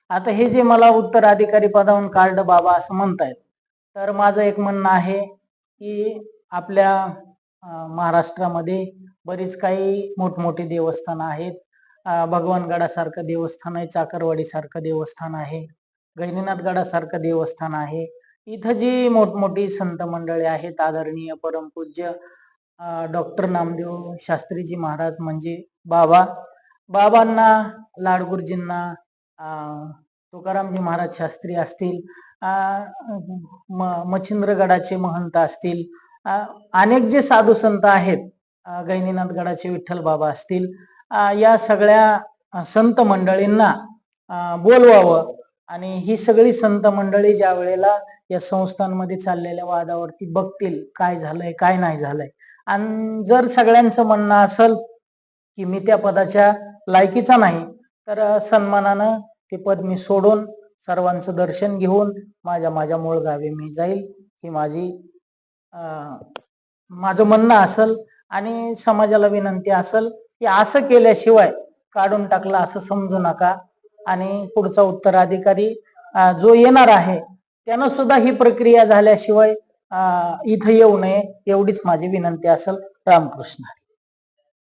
आता हे जे मला उत्तराधिकारी पदावरून काढलं बाबा असं म्हणतायत, तर माझं एक म्हणणं आहे की आपल्या महाराष्ट्रामध्ये बरीच काही मोठमोठी देवस्थान आहेत. भगवानगडासारखं देवस्थान आहे, चाकरवाडी सारखं देवस्थान आहे, गहिनीनाथ गडासारखं देवस्थान आहे. इथं जी मोठमोठी संत मंडळी आहेत, आदरणीय परमपूज्य डॉक्टर नामदेव शास्त्रीजी महाराज म्हणजे बाबांना, लाडगुरुजींना, तुकारामजी महाराज शास्त्री असतील, मच्छिंद्रगडाचे महंत असतील, अनेक जे साधू संत आहेत, गहिनीनाथ गडाचे विठ्ठल बाबा असतील, या सगळ्या संत मंडळींना बोलवावं आणि ही सगळी संत मंडळी ज्या वेळेला या संस्थांमध्ये चाललेल्या वादावरती बघतील काय झालंय काय नाही झालंय, आणि जर सगळ्यांचं म्हणणं असेल की मी त्या पदाच्या लायकीचा नाही, तर सन्मानानं ते पद मी सोडून सर्वांचं दर्शन घेऊन माझ्या मूळ गावी मी जाईल, ही माझं म्हणणं असेल. आणि समाजाला विनंती असेल की असं केल्याशिवाय काढून टाकलं असं समजू नका, आणि पुढचा उत्तराधिकारी जो येणार आहे त्यानं सुद्धा ही प्रक्रिया झाल्याशिवाय इथं येऊ नये, एवढीच माझी विनंती असेल. रामकृष्ण.